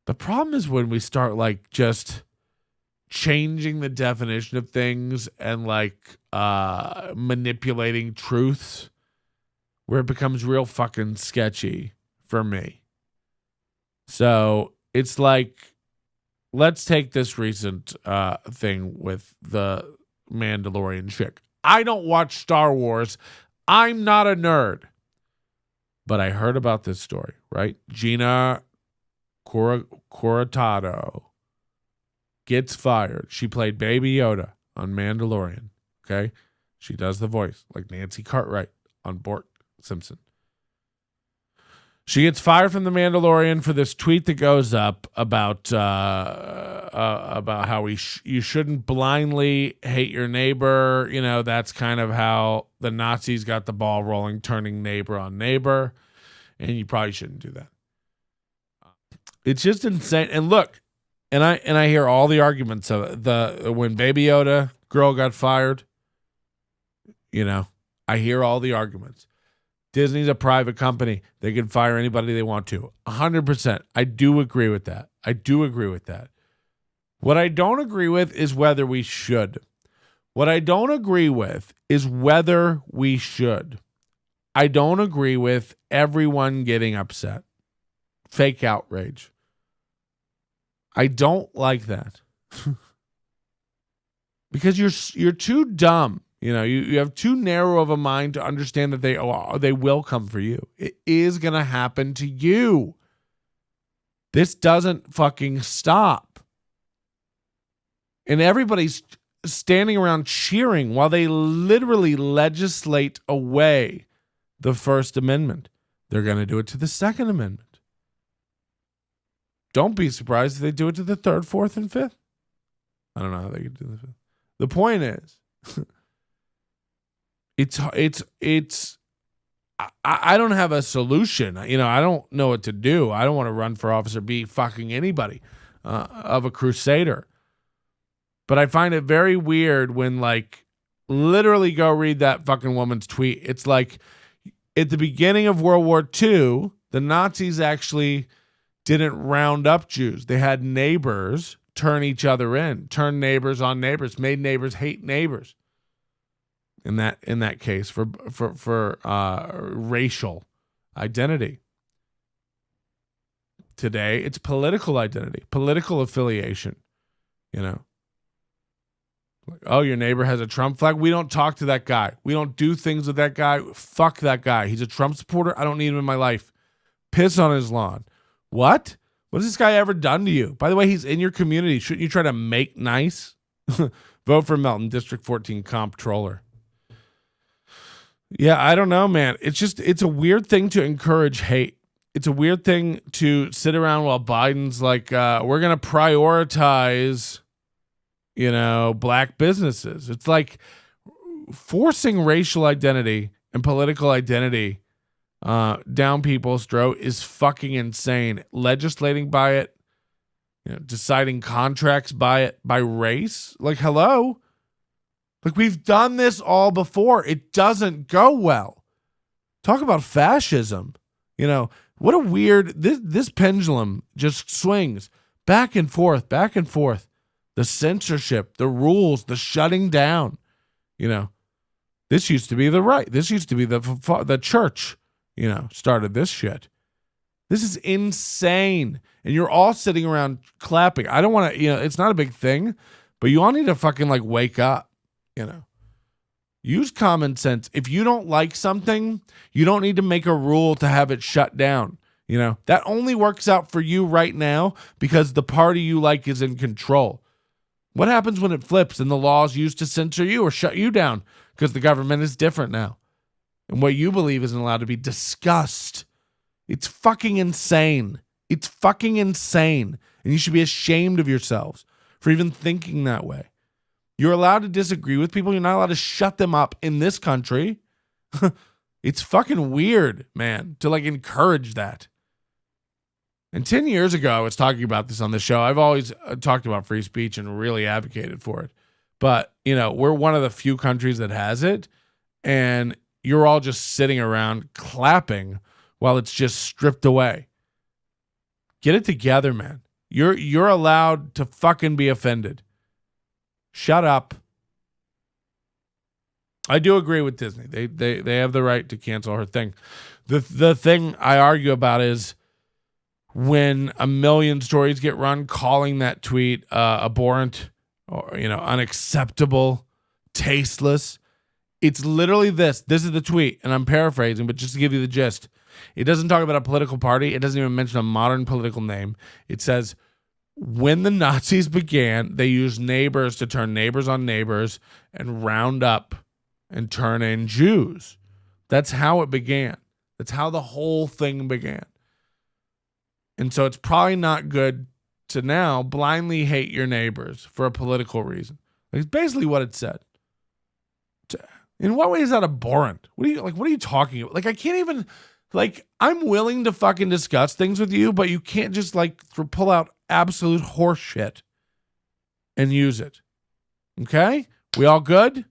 The problem is when we start like just changing the definition of things and like manipulating truths, where it becomes real fucking sketchy for me. So it's like, let's take this recent thing with the Mandalorian chick. I don't watch Star Wars. I'm not a nerd. But I heard about this story, right? Gina Carano gets fired. She played Baby Yoda on Mandalorian, okay? She does the voice like Nancy Cartwright on Bort Simpson. She gets fired from the Mandalorian for this tweet that goes up about how you shouldn't blindly hate your neighbor. You know, that's kind of how the Nazis got the ball rolling, turning neighbor on neighbor, and you probably shouldn't do that. It's just insane. And look, and I hear all the arguments of it. When Baby Yoda girl got fired, you know, I hear all the arguments. Disney's a private company. They can fire anybody they want to. 100%. I do agree with that. What I don't agree with is whether we should. I don't agree with everyone getting upset. Fake outrage. I don't like that. Because you're too dumb. You know, you have too narrow of a mind to understand that they will come for you. It is going to happen to you. This doesn't fucking stop. And everybody's standing around cheering while they literally legislate away the First Amendment. They're going to do it to the Second Amendment. Don't be surprised if they do it to the Third, Fourth, and Fifth. I don't know how they could do the Fifth. The point is... I don't have a solution. You know, I don't know what to do. I don't want to run for office or be fucking anybody of a crusader. But I find it very weird when, like, literally go read that fucking woman's tweet. It's like at the beginning of World War II, the Nazis actually didn't round up Jews. They had neighbors turn each other in, turn neighbors on neighbors, made neighbors hate neighbors. In that case, for racial identity. Today, it's political identity, political affiliation. You know, like, oh, your neighbor has a Trump flag. We don't talk to that guy. We don't do things with that guy. Fuck that guy. He's a Trump supporter. I don't need him in my life. Piss on his lawn. What? What has this guy ever done to you? By the way, he's in your community. Shouldn't you try to make nice? Vote for Melton, District 14 comptroller. Yeah, I don't know, man. It's a weird thing to encourage hate. It's a weird thing to sit around while Biden's like, we're going to prioritize, you know, black businesses. It's like forcing racial identity and political identity down people's throat is fucking insane. Legislating by it, you know, deciding contracts by it, by race. Like, hello? Like, we've done this all before. It doesn't go well. Talk about fascism. You know, what a weird... This pendulum just swings back and forth, back and forth. The censorship, the rules, the shutting down. You know, this used to be the right. This used to be the church, you know, started this shit. This is insane. And you're all sitting around clapping. I don't want to, you know, it's not a big thing, but you all need to fucking, like, wake up. You know, use common sense. If you don't like something, you don't need to make a rule to have it shut down. You know, that only works out for you right now because the party you like is in control. What happens when it flips and the law is used to censor you or shut you down because the government is different now? And what you believe isn't allowed to be discussed. It's fucking insane. It's fucking insane. And you should be ashamed of yourselves for even thinking that way. You're allowed to disagree with people. You're not allowed to shut them up in this country. It's fucking weird, man, to like encourage that. And 10 years ago, I was talking about this on the show. I've always talked about free speech and really advocated for it. But, you know, we're one of the few countries that has it. And you're all just sitting around clapping while it's just stripped away. Get it together, man. You're allowed to fucking be offended. Shut up. I do agree with Disney. They have the right to cancel her thing. The thing I argue about is when a million stories get run calling that tweet abhorrent or unacceptable, tasteless. It's literally this. This is the tweet, and I'm paraphrasing, but just to give you the gist. It doesn't talk about a political party. It doesn't even mention a modern political name. It says, when the Nazis began, they used neighbors to turn neighbors on neighbors and round up and turn in Jews. That's how it began. That's how the whole thing began. And so it's probably not good to now blindly hate your neighbors for a political reason. It's basically what it said. In what way is that abhorrent? What are you talking about? I can't even, I'm willing to fucking discuss things with you, but you can't just pull out absolute horse shit and use it. Okay? We all good?